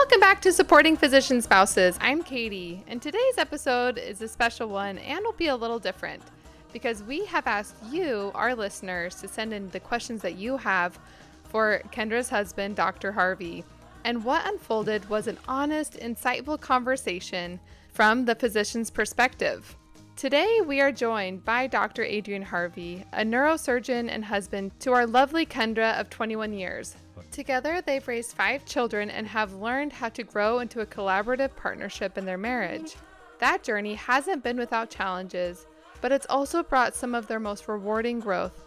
Welcome back to Supporting Physician Spouses. I'm Katie, and today's episode is a special one and will be a little different because we have asked you, our listeners, to send in the questions that you have for Kendra's husband, Dr. Harvey. And what unfolded was an honest, insightful conversation from the physician's perspective. Today, we are joined by Dr. Adrian Harvey, a neurosurgeon and husband to our lovely Kendra of 21 years. Together, they've raised 5 children and have learned how to grow into a collaborative partnership in their marriage. That journey hasn't been without challenges, but it's also brought some of their most rewarding growth,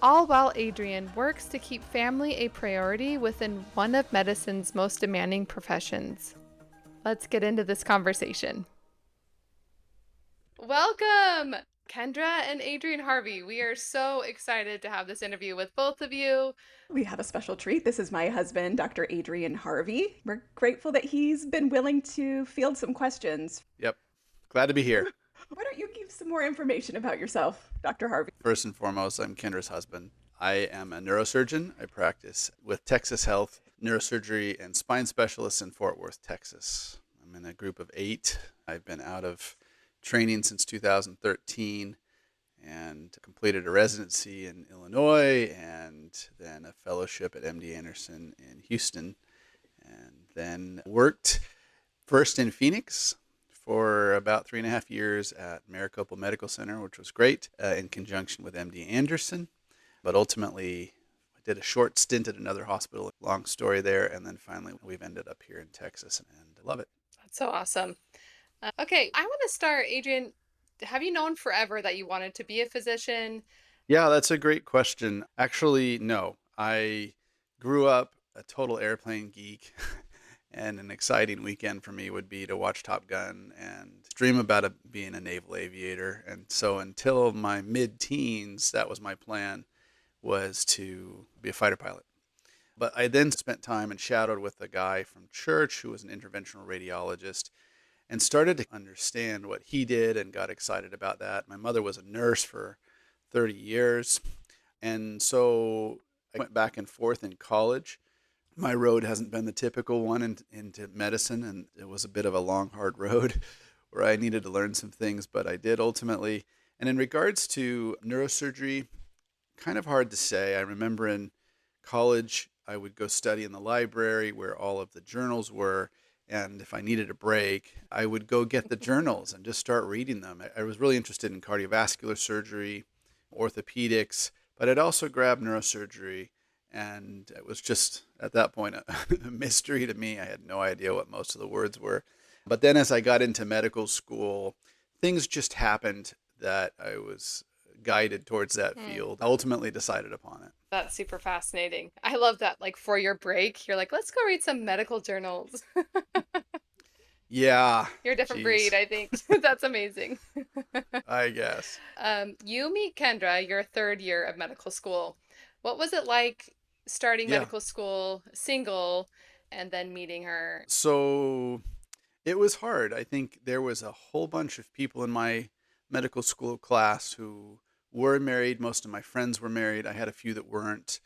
all while Adrian works to keep family a priority within one of medicine's most demanding professions. Let's get into this conversation. Welcome, Kendra and Adrian Harvey. We are so excited to have this interview with both of you. We have a special treat. This is my husband, Dr. Adrian Harvey. We're grateful that he's been willing to field some questions. Yep. Glad to be here. Why don't you give some more information about yourself, Dr. Harvey? First and foremost, I'm Kendra's husband. I am a neurosurgeon. I practice with Texas Health Neurosurgery and Spine Specialists in Fort Worth, Texas. I'm in a group of 8. I've been out of training since 2013 and completed a residency in Illinois and then a fellowship at MD Anderson in Houston, and then worked first in Phoenix for about 3.5 years at Maricopa Medical Center, which was great, in conjunction with MD Anderson. But ultimately, I did a short stint at another hospital, long story there, and then finally we've ended up here in Texas, and I love it. That's so awesome. Okay, I want to start, Adrian. Have you known forever that you wanted to be a physician? Yeah, that's a great question. Actually, no. I grew up a total airplane geek, and an exciting weekend for me would be to watch Top Gun and dream about being a naval aviator. And so until my mid-teens, that was my plan, was to be a fighter pilot. But I then spent time and shadowed with a guy from church who was an interventional radiologist, and started to understand what he did and got excited about that. My mother was a nurse for 30 years. And so I went back and forth in college. My road hasn't been the typical one into medicine, and it was a bit of a long, hard road where I needed to learn some things, but I did ultimately. And in regards to neurosurgery, kind of hard to say. I remember in college, I would go study in the library where all of the journals were. And if I needed a break, I would go get the journals and just start reading them. I was really interested in cardiovascular surgery, orthopedics, but I'd also grabbed neurosurgery. And it was just, at that point, a mystery to me. I had no idea what most of the words were. But then as I got into medical school, things just happened that I was guided towards that field. I ultimately decided upon it. That's super fascinating. I love that, like, for your break, you're like, let's go read some medical journals. Yeah. You're a different breed, I think. That's amazing. I guess. You meet Kendra, your 3rd year of medical school. What was it like starting medical school single and then meeting her? So it was hard. I think there was a whole bunch of people in my medical school class who were married. Most of my friends were married. I had a few that weren't.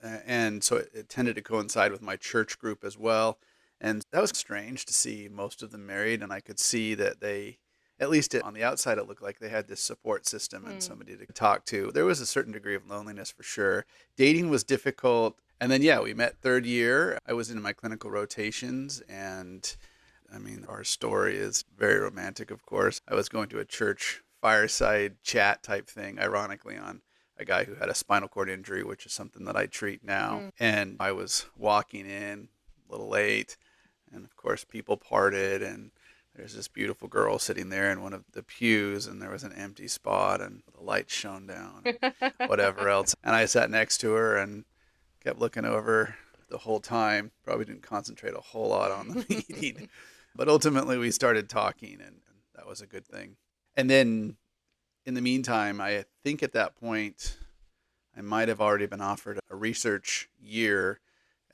And so it tended to coincide with my church group as well. And that was strange to see most of them married. And I could see that they, at least on the outside, it looked like they had this support system and somebody to talk to. There was a certain degree of loneliness for sure. Dating was difficult. And then, we met 3rd year. I was in my clinical rotations, and I mean, our story is very romantic, of course. I was going to a church fireside chat type thing, ironically, on a guy who had a spinal cord injury, which is something that I treat now. And I was walking in a little late, and of course people parted, and there's this beautiful girl sitting there in one of the pews, and there was an empty spot, and the lights shone down, and whatever else. And I sat next to her and kept looking over the whole time. Probably didn't concentrate a whole lot on the meeting, but ultimately we started talking, and that was a good thing. And then in the meantime, I think at that point, I might have already been offered a research year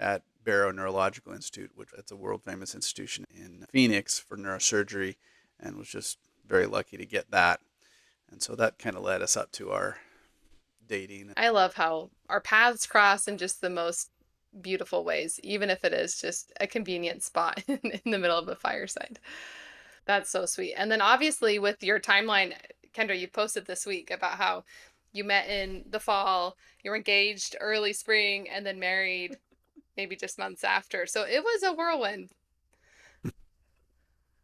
at Barrow Neurological Institute, which is a world-famous institution in Phoenix for neurosurgery, and was just very lucky to get that. And so that kind of led us up to our dating. I love how our paths cross in just the most beautiful ways, even if it is just a convenient spot in the middle of a fireside. That's so sweet. And then obviously with your timeline, Kendra, you posted this week about how you met in the fall, you were engaged early spring, and then married maybe just months after. So it was a whirlwind.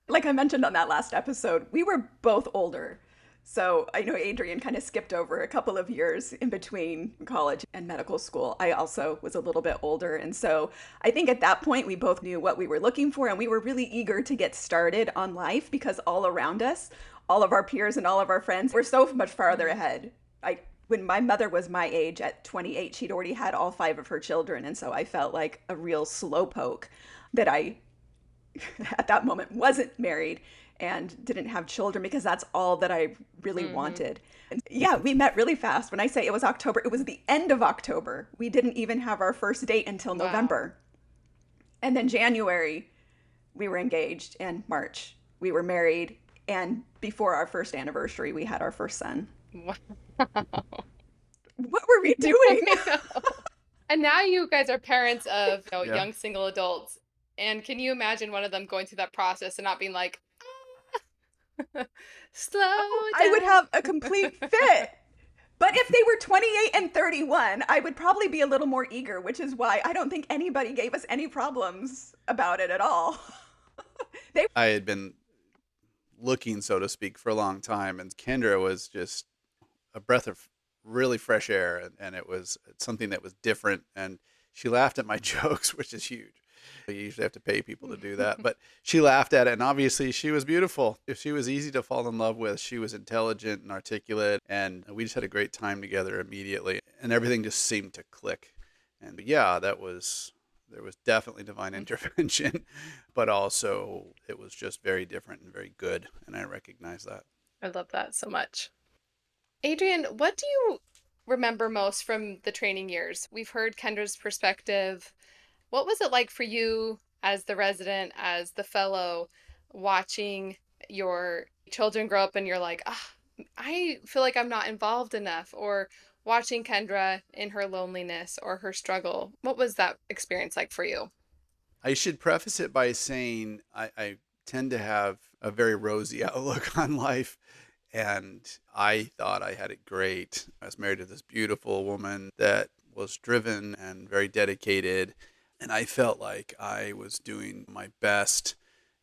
Like I mentioned on that last episode, we were both older. So I know Adrian kind of skipped over a couple of years in between college and medical school. I also was a little bit older. And so I think at that point, we both knew what we were looking for. And we were really eager to get started on life because all around us, all of our peers and all of our friends were so much farther ahead. When my mother was my age at 28, she'd already had all 5 of her children. And so I felt like a real slowpoke that I at that moment wasn't married and didn't have children because that's all that I really wanted. And yeah, we met really fast. When I say it was October, it was the end of October. We didn't even have our first date until November. And then January, we were engaged, and March, we were married. And before our first anniversary, we had our first son. Wow. What were we doing? And now you guys are parents of young single adults. And can you imagine one of them going through that process and not being like, slow down? I would have a complete fit. But if they were 28 and 31, I would probably be a little more eager, which is why I don't think anybody gave us any problems about it at all. I had been looking, so to speak, for a long time, and Kendra was just a breath of really fresh air, and it was something that was different, and she laughed at my jokes, which is huge. You usually have to pay people to do that, but she laughed at it, and obviously she was beautiful. If she was easy to fall in love with, she was intelligent and articulate, and we just had a great time together immediately, and everything just seemed to click. And yeah, there was definitely divine intervention, but also it was just very different and very good, and I recognize that. I love that so much. Adrian, what do you remember most from the training years? We've heard Kendra's perspective. What was it like for you as the resident, as the fellow, watching your children grow up and you're like, I feel like I'm not involved enough, or watching Kendra in her loneliness or her struggle? What was that experience like for you? I should preface it by saying I tend to have a very rosy outlook on life, and I thought I had it great. I was married to this beautiful woman that was driven and very dedicated. And I felt like I was doing my best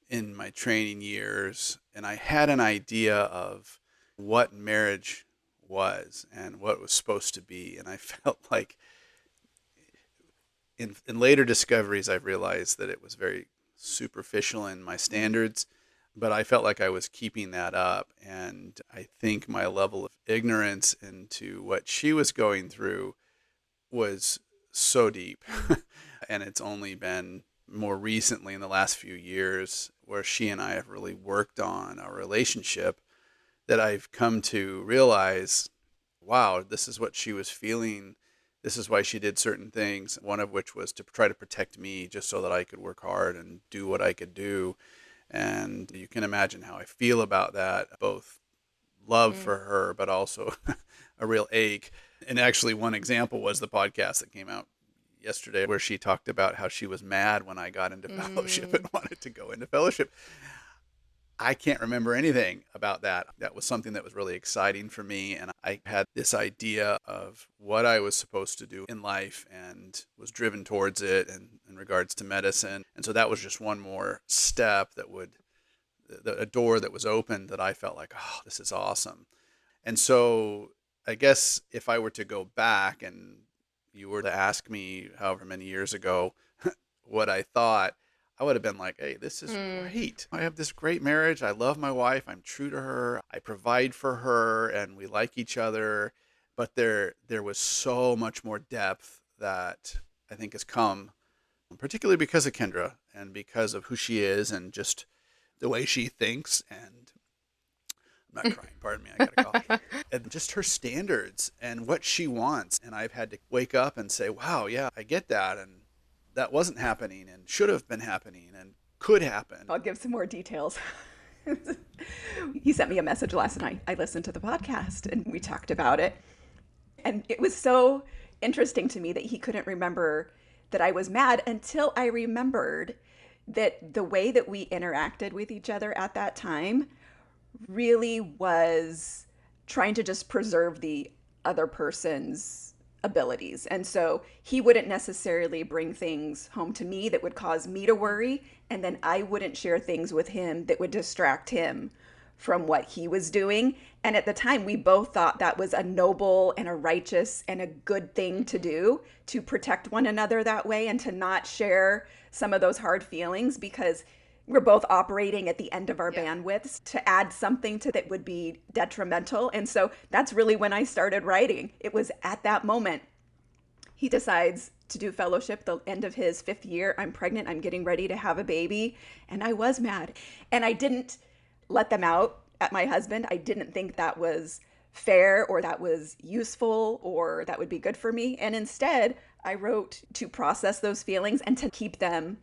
in my training years. And I had an idea of what marriage was and what it was supposed to be. And I felt like in later discoveries, I've realized that it was very superficial in my standards. But I felt like I was keeping that up. And I think my level of ignorance into what she was going through was so deep. And it's only been more recently in the last few years where she and I have really worked on our relationship that I've come to realize, wow, this is what she was feeling. This is why she did certain things, one of which was to try to protect me just so that I could work hard and do what I could do. And you can imagine how I feel about that, both love for her, but also a real ache. And actually, one example was the podcast that came out yesterday where she talked about how she was mad when I got into fellowship and wanted to go into fellowship. I can't remember anything about that. That was something that was really exciting for me. And I had this idea of what I was supposed to do in life and was driven towards it in regards to medicine. And so that was just one more step that a door that was opened that I felt like, oh, this is awesome. And so I guess if I were to go back and you were to ask me however many years ago what I thought, I would have been like, hey, this is great. I have this great marriage. I love my wife. I'm true to her. I provide for her and we like each other. But there was so much more depth that I think has come, particularly because of Kendra and because of who she is and just the way she thinks. And I'm not crying, pardon me, I got a cough. And just her standards and what she wants. And I've had to wake up and say, wow, yeah, I get that. And that wasn't happening and should have been happening and could happen. I'll give some more details. He sent me a message last night. I listened to the podcast and we talked about it. And it was so interesting to me that he couldn't remember that I was mad until I remembered that the way that we interacted with each other at that time really was trying to just preserve the other person's abilities. And so he wouldn't necessarily bring things home to me that would cause me to worry. And then I wouldn't share things with him that would distract him from what he was doing. And at the time, we both thought that was a noble and a righteous and a good thing to do, to protect one another that way and to not share some of those hard feelings, because we're both operating at the end of our bandwidths to add something to that would be detrimental. And so that's really when I started writing. It was at that moment. He decides to do fellowship the end of his 5th year. I'm pregnant. I'm getting ready to have a baby. And I was mad. And I didn't let them out at my husband. I didn't think that was fair or that was useful or that would be good for me. And instead, I wrote to process those feelings and to keep them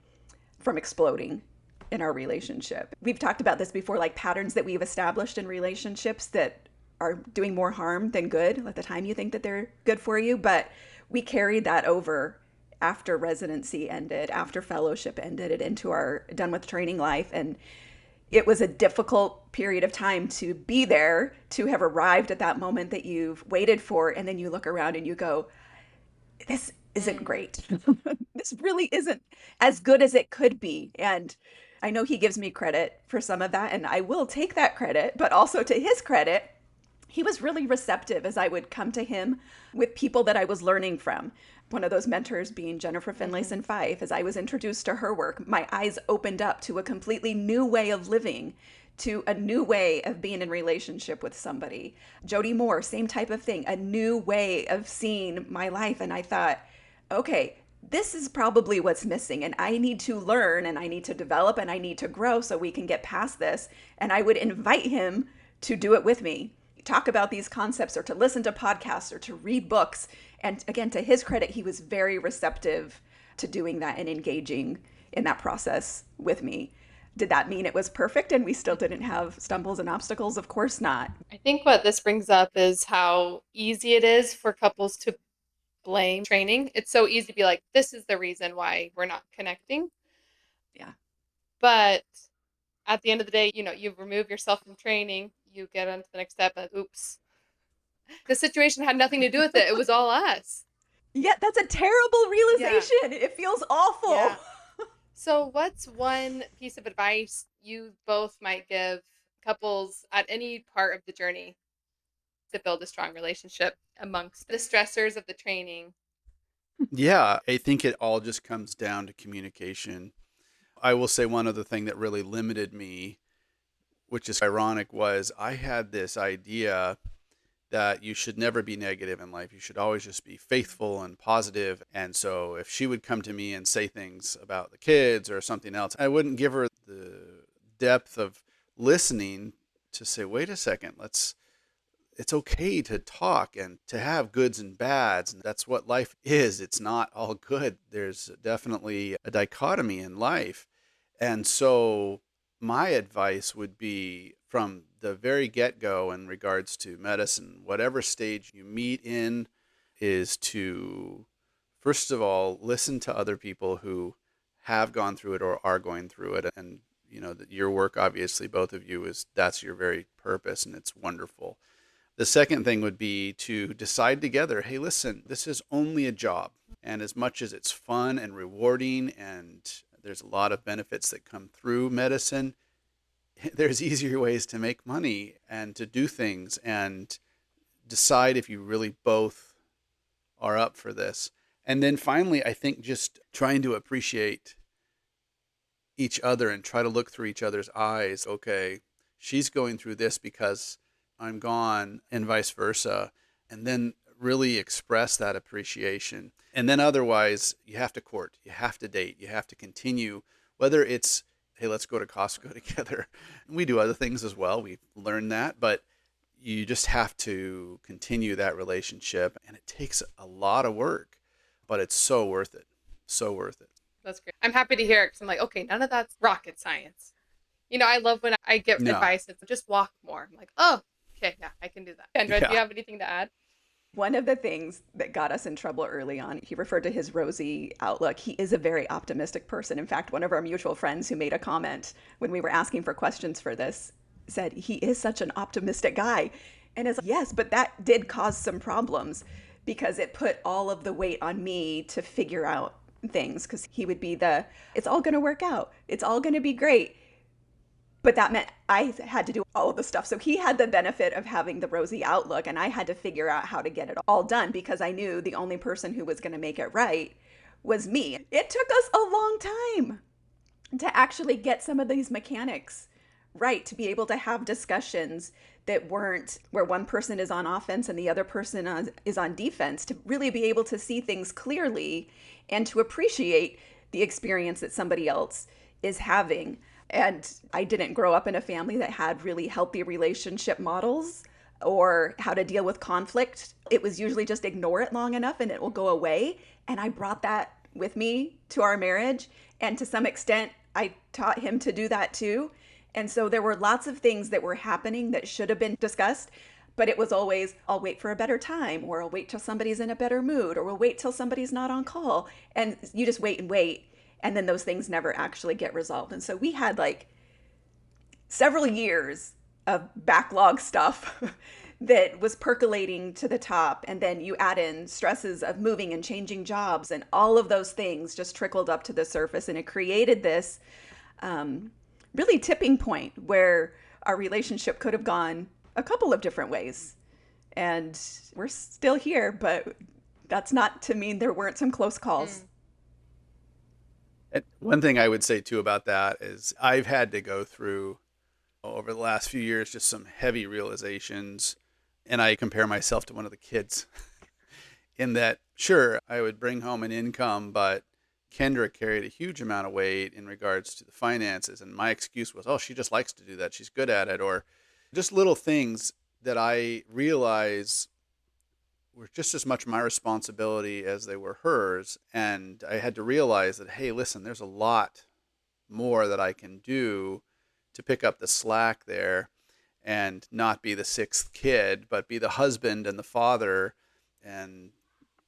from exploding in our relationship. We've talked about this before, like patterns that we've established in relationships that are doing more harm than good at the time you think that they're good for you. But we carried that over after residency ended, after fellowship ended, it into our done with training life. And it was a difficult period of time to be there, to have arrived at that moment that you've waited for. And then you look around and you go, this isn't great. This really isn't as good as it could be. And I know he gives me credit for some of that, and I will take that credit, but also to his credit, he was really receptive as I would come to him with people that I was learning from. One of those mentors being Jennifer Finlayson Fife. As I was introduced to her work, my eyes opened up to a completely new way of living, to a new way of being in relationship with somebody. Jody Moore, same type of thing, a new way of seeing my life. And I thought, okay, this is probably what's missing, and I need to learn and I need to develop and I need to grow so we can get past this. And I would invite him to do it with me, talk about these concepts or to listen to podcasts or to read books. And again, to his credit, he was very receptive to doing that and engaging in that process with me. Did that mean it was perfect and we still didn't have stumbles and obstacles? Of course not. I think what this brings up is how easy it is for couples to blame training. It's so easy to be like, this is the reason why we're not connecting. Yeah. But at the end of the day, you remove yourself from training, you get on to the next step, and oops, the situation had nothing to do with it. It was all us. Yeah, that's a terrible realization. It feels awful. Yeah. So what's one piece of advice you both might give couples at any part of the journey to build a strong relationship amongst the stressors of the training? Yeah, I think it all just comes down to communication. I will say one other thing that really limited me, which is ironic, was I had this idea that you should never be negative in life. You should always just be faithful and positive. And so if she would come to me and say things about the kids or something else, I wouldn't give her the depth of listening to say, wait a second, it's okay to talk and to have goods and bads. And that's what life is. It's not all good. There's definitely a dichotomy in life. And so my advice would be from the very get-go in regards to medicine, whatever stage you meet in, is to, first of all, listen to other people who have gone through it or are going through it. And, that your work, obviously, both of you, that's your very purpose, and it's wonderful. The second thing would be to decide together, hey, listen, this is only a job. And as much as it's fun and rewarding and there's a lot of benefits that come through medicine, there's easier ways to make money and to do things, and decide if you really both are up for this. And then finally, I think just trying to appreciate each other and try to look through each other's eyes. Okay, she's going through this because I'm gone, and vice versa. And then really express that appreciation. And then otherwise, you have to court, you have to date, you have to continue, whether it's, hey, let's go to Costco together. We do other things as well. We've learned that, but you just have to continue that relationship. And it takes a lot of work, but it's so worth it. So worth it. That's great. I'm happy to hear it because I'm like, okay, none of that's rocket science. I love when I get advice. It's just walk more. I'm like, oh, okay, yeah, I can do that. Kendra, do you have anything to add? One of the things that got us in trouble early on, he referred to his rosy outlook. He is a very optimistic person. In fact, one of our mutual friends who made a comment when we were asking for questions for this said, he is such an optimistic guy. And it's like, yes, but that did cause some problems because it put all of the weight on me to figure out things, because he would be it's all going to work out. It's all going to be great. But that meant I had to do all of the stuff. So he had the benefit of having the rosy outlook, and I had to figure out how to get it all done because I knew the only person who was going to make it right was me. It took us a long time to actually get some of these mechanics right, to be able to have discussions that weren't where one person is on offense and the other person is on defense, to really be able to see things clearly and to appreciate the experience that somebody else is having. And I didn't grow up in a family that had really healthy relationship models or how to deal with conflict. It was usually just ignore it long enough and it will go away. And I brought that with me to our marriage. And to some extent, I taught him to do that too. And so there were lots of things that were happening that should have been discussed, but it was always, I'll wait for a better time, or I'll wait till somebody's in a better mood, or we'll wait till somebody's not on call. And you just wait and wait. And then those things never actually get resolved. And so we had like several years of backlog stuff that was percolating to the top. And then you add in stresses of moving and changing jobs, and all of those things just trickled up to the surface. And it created this really tipping point where our relationship could have gone a couple of different ways. And we're still here, but that's not to mean there weren't some close calls. And one thing I would say too about that is I've had to go through over the last few years just some heavy realizations, and I compare myself to one of the kids in that, sure, I would bring home an income, but Kendra carried a huge amount of weight in regards to the finances, and my excuse was, oh, she just likes to do that, she's good at it, or just little things that I realize were just as much my responsibility as they were hers. And I had to realize that, hey, listen, there's a lot more that I can do to pick up the slack there and not be the sixth kid, but be the husband and the father. And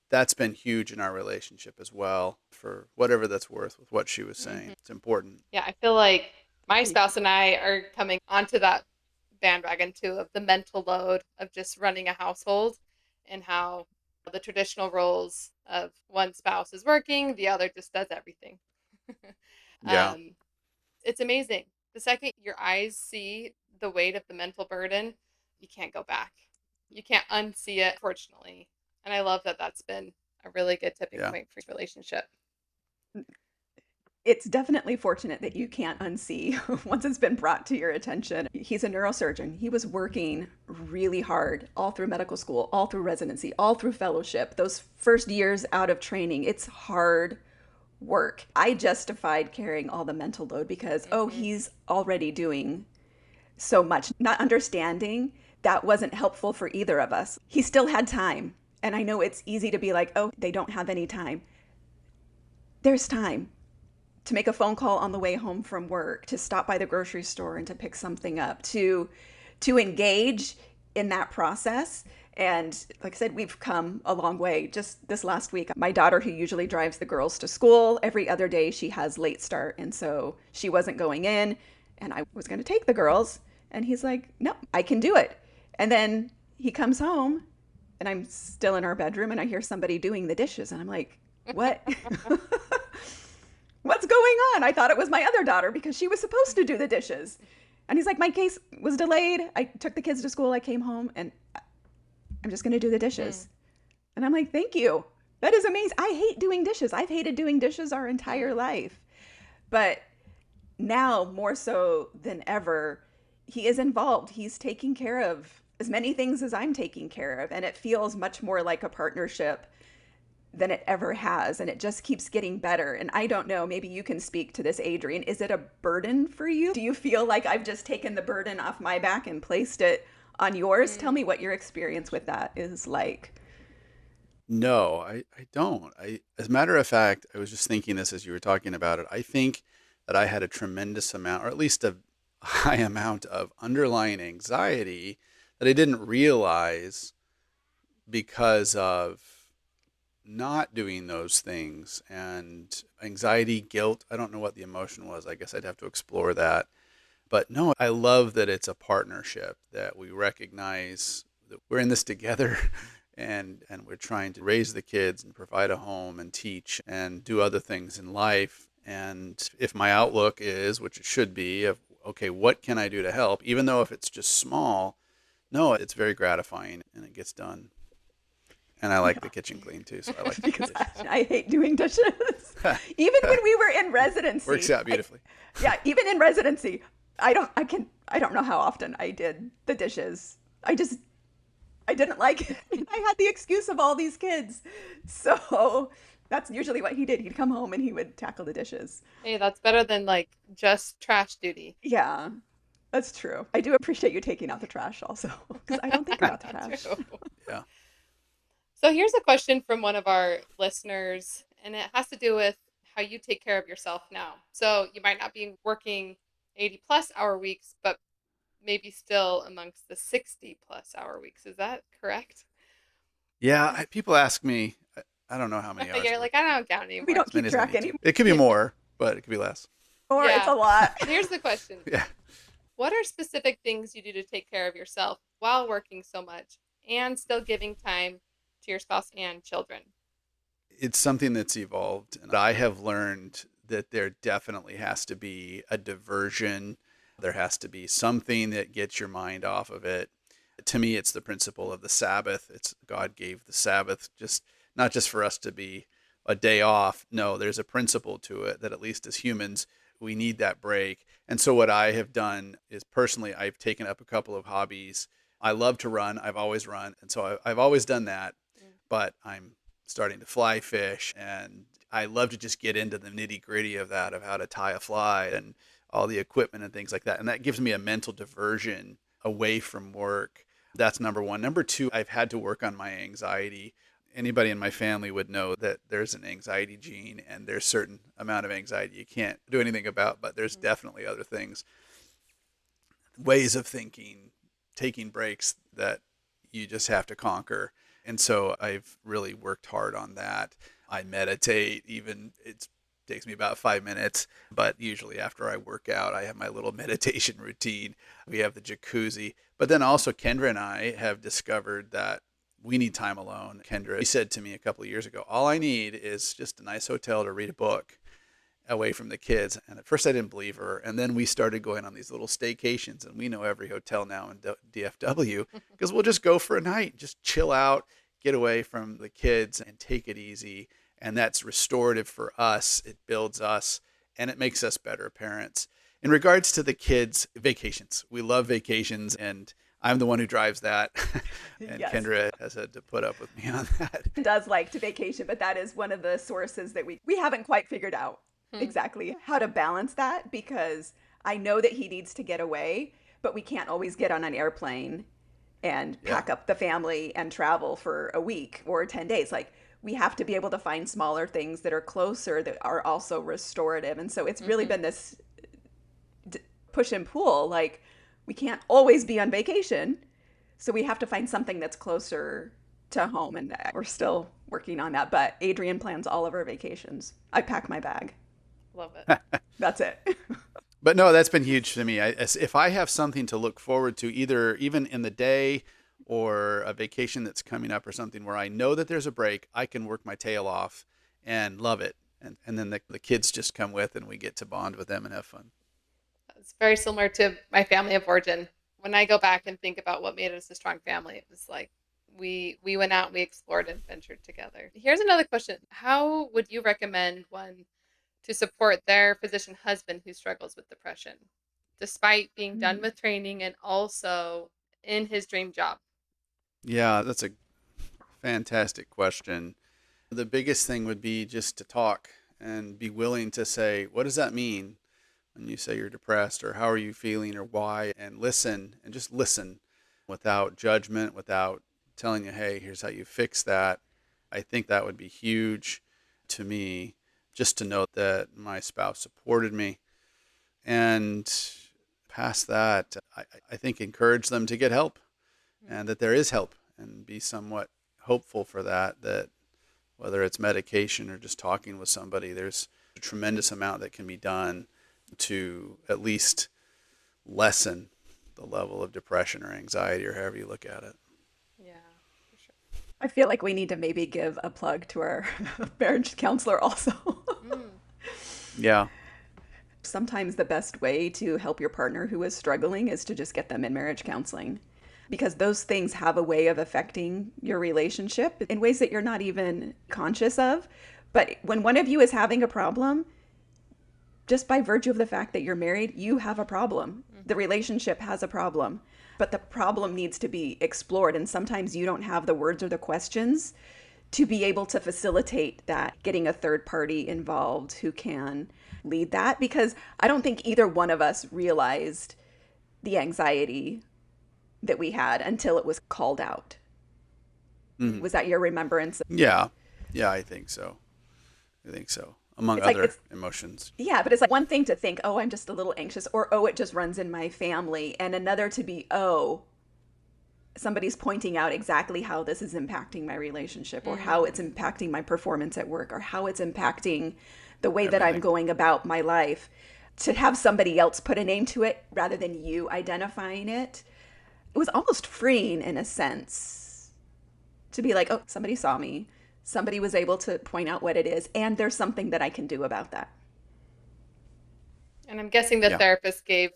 that's been huge in our relationship as well, for whatever that's worth with what she was saying. It's important. Yeah, I feel like my spouse and I are coming onto that bandwagon too, of the mental load of just running a household, and how the traditional roles of one spouse is working, the other just does everything. Yeah. It's amazing. The second your eyes see the weight of the mental burden, you can't go back. You can't unsee it, fortunately. And I love that that's been a really good tipping point for your relationship. It's definitely fortunate that you can't unsee once it's been brought to your attention. He's a neurosurgeon. He was working really hard all through medical school, all through residency, all through fellowship. Those first years out of training, it's hard work. I justified carrying all the mental load because, he's already doing so much. Not understanding that wasn't helpful for either of us. He still had time. And I know it's easy to be like, oh, they don't have any time. There's time to make a phone call on the way home from work, to stop by the grocery store and to pick something up, to engage in that process. And like I said, we've come a long way. Just this last week, my daughter, who usually drives the girls to school, every other day she has late start. And so she wasn't going in, and I was going to take the girls. And he's like, no, I can do it. And then he comes home, and I'm still in our bedroom, and I hear somebody doing the dishes. And I'm like, what? What's going on? I thought it was my other daughter because she was supposed to do the dishes. And he's like, my case was delayed. I took the kids to school. I came home, and I'm just going to do the dishes. And I'm like, thank you. That is amazing. I hate doing dishes. I've hated doing dishes our entire life. But now, more so than ever, he is involved. He's taking care of as many things as I'm taking care of. And it feels much more like a partnership than it ever has. And it just keeps getting better. And I don't know, maybe you can speak to this, Adrian. Is it a burden for you? Do you feel like I've just taken the burden off my back and placed it on yours? Tell me what your experience with that is like. No, I don't. As a matter of fact, I was just thinking this as you were talking about it. I think that I had a tremendous amount, or at least a high amount of underlying anxiety that I didn't realize because of not doing those things and anxiety, guilt. I don't know what the emotion was. I guess I'd have to explore that. But no, I love that it's a partnership, that we recognize that we're in this together and we're trying to raise the kids and provide a home and teach and do other things in life. And if my outlook is, which it should be, of okay, what can I do to help? Even though if it's just small, no, it's very gratifying and it gets done. And I like the kitchen clean too, so I like to do Because dishes. I hate doing dishes. Even when we were in residency. Works out beautifully. Yeah, even in residency, I don't know how often I did the dishes. I didn't like it. I had the excuse of all these kids. So that's usually what he did. He'd come home and he would tackle the dishes. Hey, that's better than like just trash duty. Yeah, that's true. I do appreciate you taking out the trash also, because I don't think about the trash. True. Yeah. So here's a question from one of our listeners, and it has to do with how you take care of yourself now. So you might not be working 80 plus hour weeks, but maybe still amongst the 60 plus hour weeks. Is that correct? Yeah, people ask me, I don't know how many hours. You're like, I don't count anymore. We don't As many keep as I track need to. anymore. It could be more, but it could be less. Or it's Yeah. a lot. Here's the question. Yeah. What are specific things you do to take care of yourself while working so much and still giving time to your spouse and children? It's something that's evolved. And I have learned that there definitely has to be a diversion. There has to be something that gets your mind off of it. To me, it's the principle of the Sabbath. It's God gave the Sabbath just not just for us to be a day off. No, there's a principle to it that at least as humans, we need that break. And so what I have done is personally, I've taken up a couple of hobbies. I love to run. I've always run. And so I've always done that, but I'm starting to fly fish and I love to just get into the nitty gritty of that, of how to tie a fly and all the equipment and things like that. And that gives me a mental diversion away from work. That's number one. Number two, I've had to work on my anxiety. Anybody in my family would know that there's an anxiety gene and there's certain amount of anxiety you can't do anything about, but there's definitely other things, ways of thinking, taking breaks that you just have to conquer. And so I've really worked hard on that. I meditate, even it takes me about 5 minutes, but usually after I work out, I have my little meditation routine. We have the jacuzzi, but then also Kendra and I have discovered that we need time alone. Kendra said to me a couple of years ago, all I need is just a nice hotel to read a book away from the kids. And at first I didn't believe her. And then we started going on these little staycations, and we know every hotel now in DFW because we'll just go for a night, just chill out, get away from the kids and take it easy. And that's restorative for us. It builds us and it makes us better parents. In regards to the kids, vacations. We love vacations, and I'm the one who drives that. And Yes. Kendra has had to put up with me on that. Does like to vacation, but that is one of the sources that we haven't quite figured out exactly how to balance that, because I know that he needs to get away, but we can't always get on an airplane and pack up the family and travel for a week or 10 days. Like, we have to be able to find smaller things that are closer that are also restorative. And so it's really been this push and pull. Like, we can't always be on vacation, so we have to find something that's closer to home, and we're still working on that. But Adrian plans all of our vacations. I pack my bag. Love it. That's it. But no, that's been huge to me. If I have something to look forward to, either even in the day or a vacation that's coming up or something where I know that there's a break, I can work my tail off and love it. And then the kids just come with and we get to bond with them and have fun. It's very similar to my family of origin. When I go back and think about what made us a strong family, it was like we went out, we explored and ventured together. Here's another question. How would you recommend one to support their physician husband who struggles with depression, despite being done with training and also in his dream job? Yeah, that's a fantastic question. The biggest thing would be just to talk and be willing to say, what does that mean when you say you're depressed, or how are you feeling, or why, and listen, and just listen without judgment, without telling you, hey, here's how you fix that. I think that would be huge to me, just to know that my spouse supported me. And past that, I think encourage them to get help and that there is help, and be somewhat hopeful for that whether it's medication or just talking with somebody, there's a tremendous amount that can be done to at least lessen the level of depression or anxiety or however you look at it. Yeah, for sure. I feel like we need to maybe give a plug to our marriage counselor also. Mm. Yeah. Sometimes the best way to help your partner who is struggling is to just get them in marriage counseling, because those things have a way of affecting your relationship in ways that you're not even conscious of. But when one of you is having a problem, just by virtue of the fact that you're married, you have a problem. The relationship has a problem, but the problem needs to be explored. And sometimes you don't have the words or the questions to be able to facilitate that, getting a third party involved who can lead that. Because I don't think either one of us realized the anxiety that we had until it was called out. Mhm. Was that your remembrance? Yeah. Yeah, I think so. I think so. Among It's like, other it's, emotions. yeah, but it's like one thing to think, oh, I'm just a little anxious, or oh, it just runs in my family. And another to be, oh, somebody's pointing out exactly how this is impacting my relationship, or how it's impacting my performance at work, or how it's impacting the way that I'm Everything. going about my life. To have somebody else put a name to it rather than you identifying it, it was almost freeing in a sense to be like, oh, somebody saw me. Somebody was able to point out what it is, and there's something that I can do about that. And I'm guessing the Yeah. therapist gave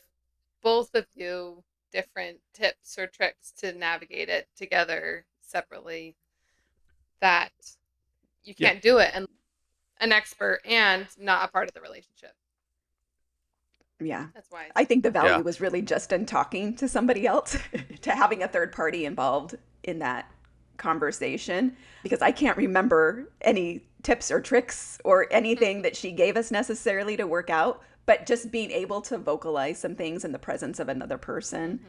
both of you different tips or tricks to navigate it together separately, that you Yeah. can't do it and an expert and not a part of the relationship. Yeah. That's wise. I think the Yeah. value was really just in talking to somebody else, to having a third party involved in that conversation, because I can't remember any tips or tricks or anything that she gave us necessarily to work out, but just being able to vocalize some things in the presence of another person, Mm-hmm.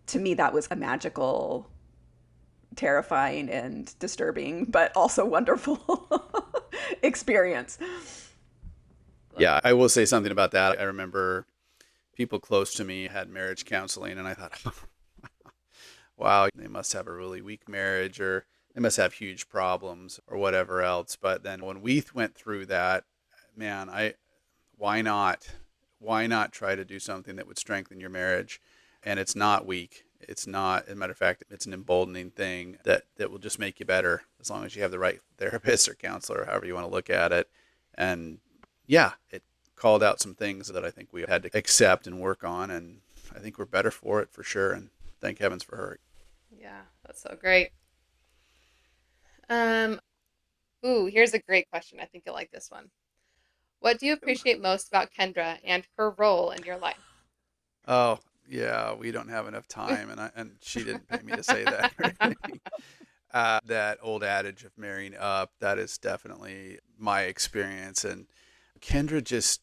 to me, that was a magical, terrifying, and disturbing, but also wonderful experience. Love Yeah. it. I will say something about that. I remember people close to me had marriage counseling, and I thought, wow, they must have a really weak marriage, or they must have huge problems or whatever else. But then when we went through that, man, why not? Why not try to do something that would strengthen your marriage? And it's not weak. It's not, as a matter of fact, it's an emboldening thing that will just make you better as long as you have the right therapist or counselor, or however you want to look at it. And yeah, it called out some things that I think we had to accept and work on. And I think we're better for it for sure. And thank heavens for her. Yeah, that's so great. Um, ooh, here's a great question. I think you'll like this one. What do you appreciate most about Kendra and her role in your life? Oh, yeah, we don't have enough time. And she didn't pay me to say that or anything. That old adage of marrying up, that is definitely my experience. And Kendra just,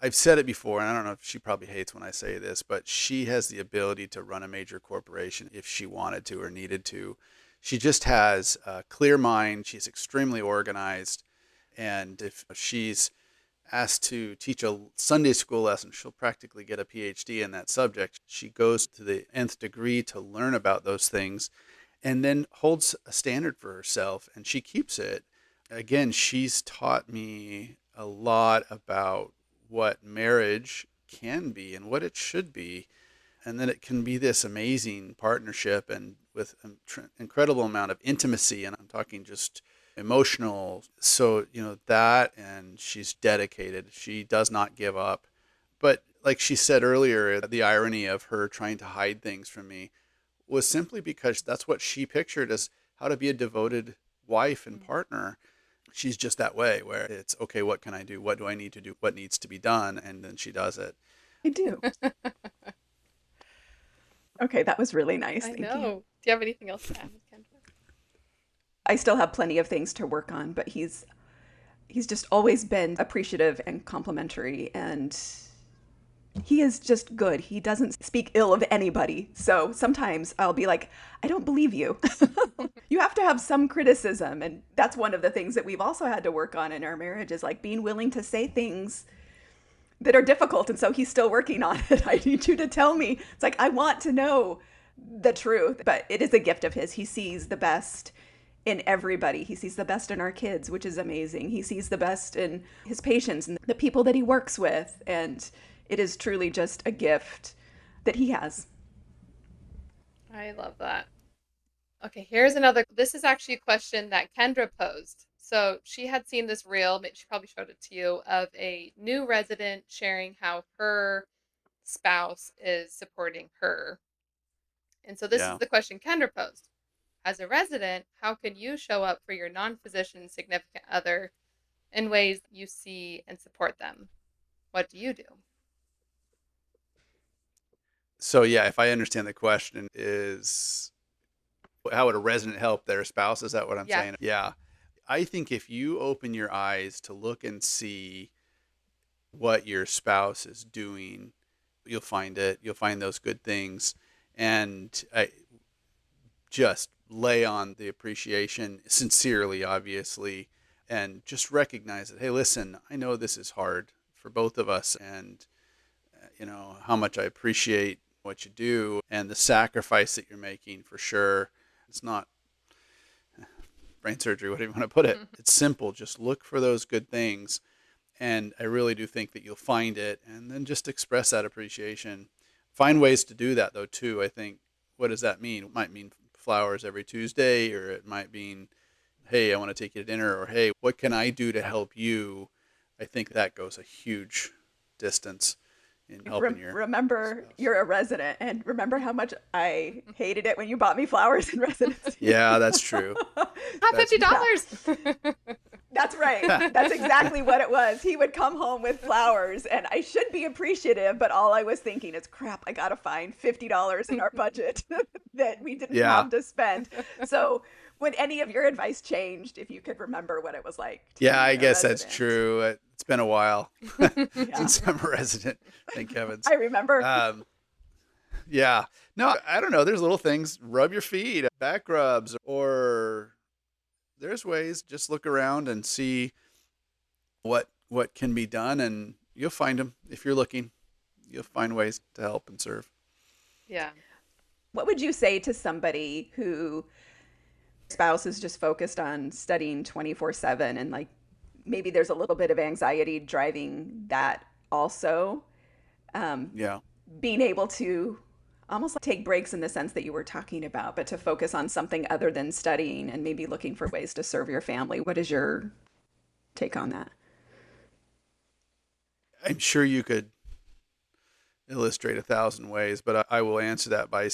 I've said it before, and I don't know if she probably hates when I say this, but she has the ability to run a major corporation if she wanted to or needed to. She just has a clear mind. She's extremely organized. And if she's asked to teach a Sunday school lesson, she'll practically get a PhD in that subject. She goes to the nth degree to learn about those things and then holds a standard for herself, and she keeps it. Again, she's taught me a lot about what marriage can be and what it should be, and that it can be this amazing partnership and with an incredible amount of intimacy. And I'm talking just emotional. So, that, and she's dedicated. She does not give up. But like she said earlier, the irony of her trying to hide things from me was simply because that's what she pictured as how to be a devoted wife and partner. She's just that way, where it's okay, what can I do? What do I need to do? What needs to be done? And then she does it. I do. Okay, that was really nice. I Thank you. know. Do you have anything else to add, Kendra? I still have plenty of things to work on, but he's just always been appreciative and complimentary, and he is just good. He doesn't speak ill of anybody. So sometimes I'll be like, I don't believe you. You have to have some criticism, and that's one of the things that we've also had to work on in our marriage, is like being willing to say things that are difficult. And so he's still working on it. I need you to tell me. It's like, I want to know the truth, but it is a gift of his. He sees the best in everybody. He sees the best in our kids, which is amazing. He sees the best in his patients and the people that he works with. And it is truly just a gift that he has. I love that. Okay, here's another. This is actually a question that Kendra posed. So she had seen this reel, she probably showed it to you, of a new resident sharing how her spouse is supporting her. And so this is Yeah. the question Kendra posed. As a resident, how can you show up for your non-physician significant other in ways you see and support them? What do you do? So yeah, if I understand the question is how would a resident help their spouse? Is that what I'm Yeah. saying? Yeah. I think if you open your eyes to look and see what your spouse is doing, you'll find it. You'll find those good things. And I just lay on the appreciation sincerely, obviously, and just recognize that, hey, listen, I know this is hard for both of us. And, how much I appreciate what you do and the sacrifice that you're making for sure. It's not brain surgery, what do you want to put it? It's simple. Just look for those good things. And I really do think that you'll find it, and then just express that appreciation. Find ways to do that, though, too. I think, what does that mean? It might mean flowers every Tuesday, or it might mean, hey, I want to take you to dinner, or hey, what can I do to help you? I think that goes a huge distance in helping your Remember, spouse. you're a resident, and remember how much I hated it when you bought me flowers in residency. Yeah, that's true. $50. That's right. That's exactly what it was. He would come home with flowers, and I should be appreciative, but all I was thinking is, crap, I got to find $50 in our budget that we didn't have to spend. So would any of your advice changed if you could remember what it was like to Yeah, be I a guess resident? that's true. It's been a while since I'm a resident. Thank heavens. I remember. Yeah. No, I don't know. There's little things. Rub your feet, back rubs, or there's ways. Just look around and see what can be done, and you'll find them. If you're looking, you'll find ways to help and serve. Yeah. What would you say to somebody who spouse is just focused on studying 24/7 and like maybe there's a little bit of anxiety driving that also? Yeah. Being able to almost like take breaks in the sense that you were talking about, but to focus on something other than studying and maybe looking for ways to serve your family. What is your take on that? I'm sure you could illustrate 1,000 ways, but I will answer that by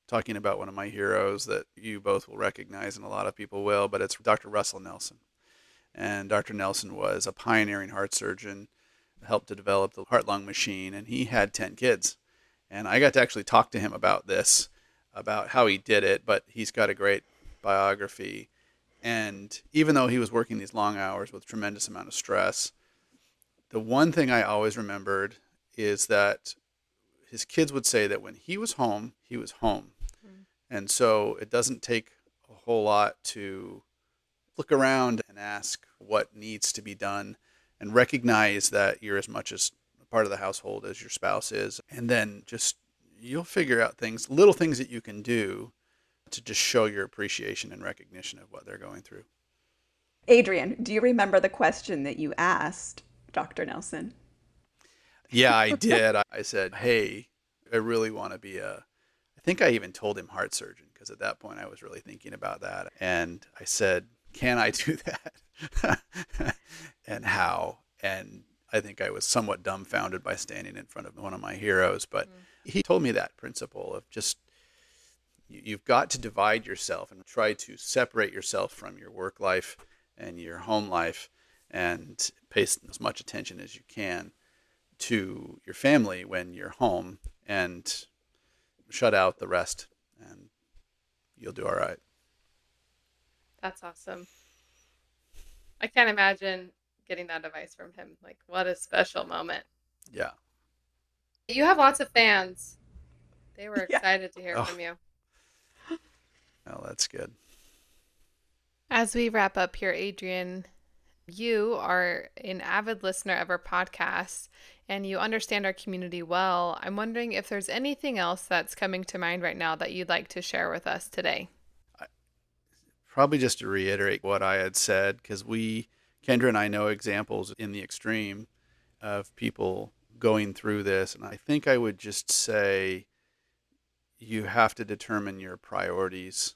talking about one of my heroes that you both will recognize and a lot of people will, but it's Dr. Russell Nelson. And Dr. Nelson was a pioneering heart surgeon, helped to develop the heart-lung machine, and he had 10 kids. And I got to actually talk to him about this, about how he did it, but he's got a great biography. And even though he was working these long hours with a tremendous amount of stress, the one thing I always remembered is that his kids would say that when he was home, he was home. Mm. And so it doesn't take a whole lot to look around and ask what needs to be done and recognize that you're as much as a part of the household as your spouse is. And then you'll figure out little things that you can do to just show your appreciation and recognition of what they're going through. Adrian, do you remember the question that you asked Dr. Nelson? Yeah, I did. I said, hey, I really want to be I think I even told him heart surgeon, because at that point I was really thinking about that. And I said, can I do that? And how? And I think I was somewhat dumbfounded by standing in front of one of my heroes. But he told me that principle of just, you've got to divide yourself and try to separate yourself from your work life and your home life and pay as much attention as you can to your family when you're home, and shut out the rest, and you'll do all right. That's awesome. I can't imagine getting that advice from him. Like, what a special moment. Yeah. You have lots of fans. They were excited to hear from you. Well, that's good. As we wrap up here, Adrian, you are an avid listener of our podcast and you understand our community well. I'm wondering if there's anything else that's coming to mind right now that you'd like to share with us today. Probably just to reiterate what I had said, because Kendra and I know examples in the extreme of people going through this. And I think I would just say you have to determine your priorities.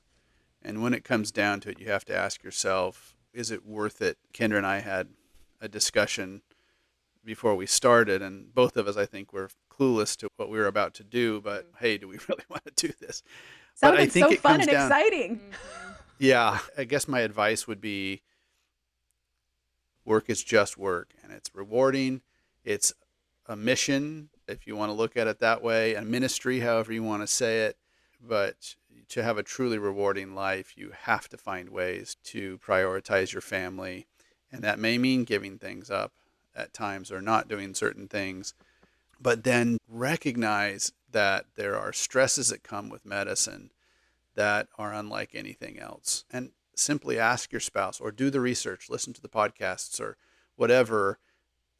And when it comes down to it, you have to ask yourself, is it worth it? Kendra and I had a discussion before we started, and both of us, I think, were clueless to what we were about to do, but hey, do we really want to do this? But I Sounded think so it fun comes and down, exciting. yeah, I guess my advice would be work is just work, and it's rewarding. It's a mission, if you want to look at it that way, a ministry, however you want to say it. But to have a truly rewarding life, you have to find ways to prioritize your family. And that may mean giving things up at times or not doing certain things. But then recognize that there are stresses that come with medicine that are unlike anything else. And simply ask your spouse or do the research, listen to the podcasts or whatever,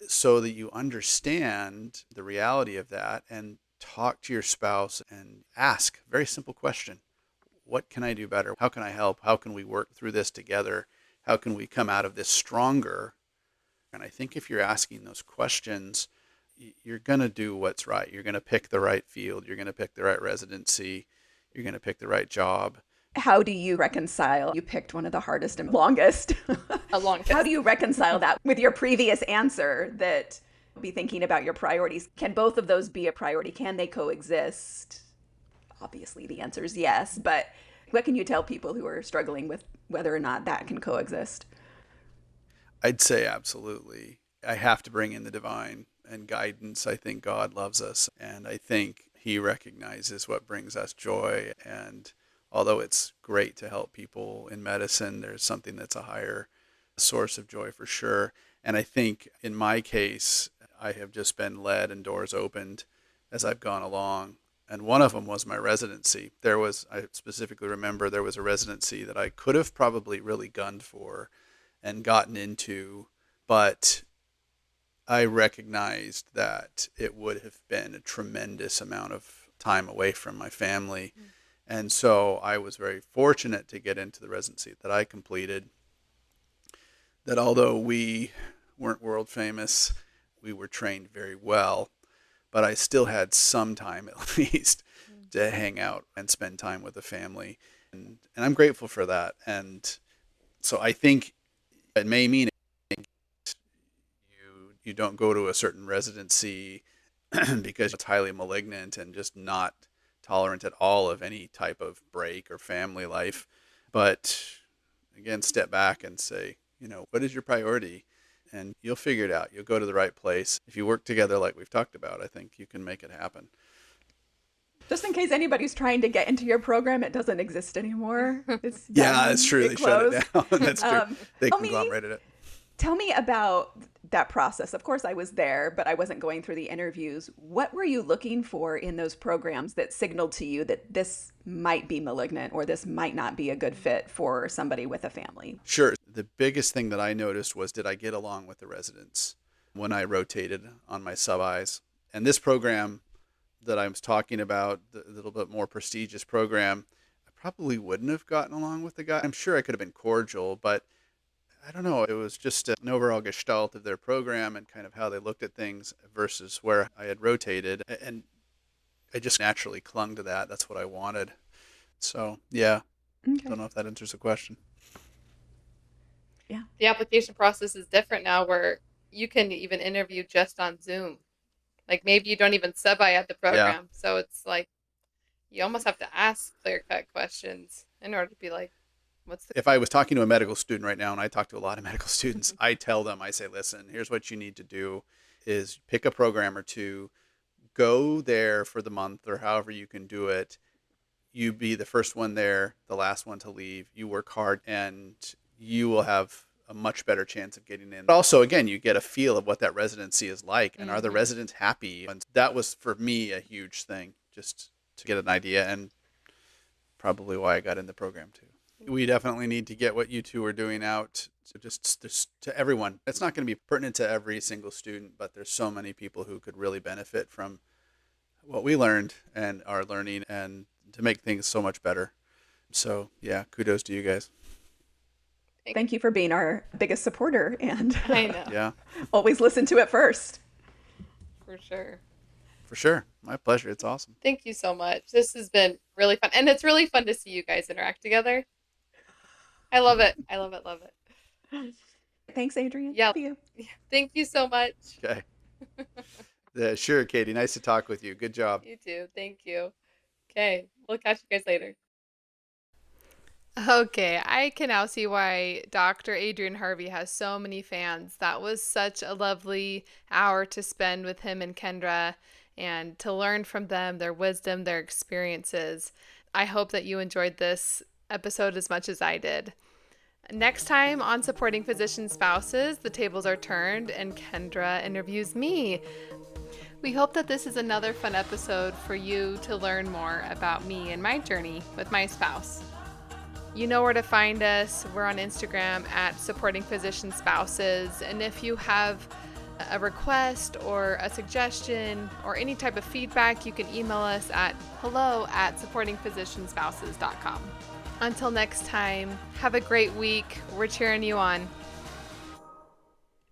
so that you understand the reality of that, and talk to your spouse and ask a very simple question. What can I do better? How can I help? How can we work through this together? How can we come out of this stronger? And I think if you're asking those questions, you're going to do what's right. You're going to pick the right field. You're going to pick the right residency. You're going to pick the right job. How do you reconcile? You picked one of the hardest and longest. How do you reconcile that with your previous answer that be thinking about your priorities? Can both of those be a priority? Can they coexist? Obviously, the answer is yes. But what can you tell people who are struggling with whether or not that can coexist? I'd say absolutely. I have to bring in the divine and guidance. I think God loves us, and I think he recognizes what brings us joy. And although it's great to help people in medicine, there's something that's a higher source of joy for sure. And I think in my case, I have just been led and doors opened as I've gone along. And one of them was my residency. I specifically remember there was a residency that I could have probably really gunned for and gotten into, but I recognized that it would have been a tremendous amount of time away from my family. Mm. And so I was very fortunate to get into the residency that I completed, that although we weren't world famous, we were trained very well, but I still had some time at least to hang out and spend time with the family. And I'm grateful for that. And so I think it may mean you don't go to a certain residency because it's highly malignant and just not tolerant at all of any type of break or family life. But again, step back and say, what is your priority? And you'll figure it out. You'll go to the right place. If you work together like we've talked about, I think you can make it happen. Just in case anybody's trying to get into your program, it doesn't exist anymore. It's yeah, that's true. They shut it down. That's true. They conglomerated it. Tell me about that process. Of course, I was there, but I wasn't going through the interviews. What were you looking for in those programs that signaled to you that this might be malignant or this might not be a good fit for somebody with a family? Sure. The biggest thing that I noticed was, did I get along with the residents when I rotated on my sub-Is? And this program that I was talking about, the little bit more prestigious program, I probably wouldn't have gotten along with the guy. I'm sure I could have been cordial, but I don't know. It was just an overall gestalt of their program and kind of how they looked at things versus where I had rotated. And I just naturally clung to that. That's what I wanted. So, yeah. Okay. Don't know if that answers the question. Yeah. The application process is different now where you can even interview just on Zoom. Like maybe you don't even sub-I at the program. Yeah. So it's like you almost have to ask clear-cut questions in order to be like, if I was talking to a medical student right now, and I talk to a lot of medical students, I tell them, I say, listen, here's what you need to do is pick a program or two, go there for the month or however you can do it. You be the first one there, the last one to leave. You work hard and you will have a much better chance of getting in. But also, again, you get a feel of what that residency is like and are the residents happy? And that was, for me, a huge thing, just to get an idea, and probably why I got in the program too. We definitely need to get what you two are doing out just to everyone. It's not going to be pertinent to every single student, but there's so many people who could really benefit from what we learned and are learning, and to make things so much better. So yeah, kudos to you guys. Thank you for being our biggest supporter and I know. Yeah, always listen to it first. For sure. for sure. My pleasure. It's awesome. Thank you so much. This has been really fun. And it's really fun to see you guys interact together. I love it. I love it. Love it. Thanks, Adrian. Yeah. See you. Thank you so much. Okay. Sure, Katie. Nice to talk with you. Good job. You too. Thank you. Okay. We'll catch you guys later. Okay, I can now see why Dr. Adrian Harvey has so many fans. That was such a lovely hour to spend with him and Kendra and to learn from them, their wisdom, their experiences. I hope that you enjoyed this episode as much as I did. Next time on Supporting Physician Spouses, the tables are turned and Kendra interviews me. We hope that this is another fun episode for you to learn more about me and my journey with my spouse. You know where to find us. We're on Instagram at Supporting Physician Spouses. And if you have a request or a suggestion or any type of feedback, you can email us at hello@supportingphysicianspouses.com. Until next time, have a great week. We're cheering you on.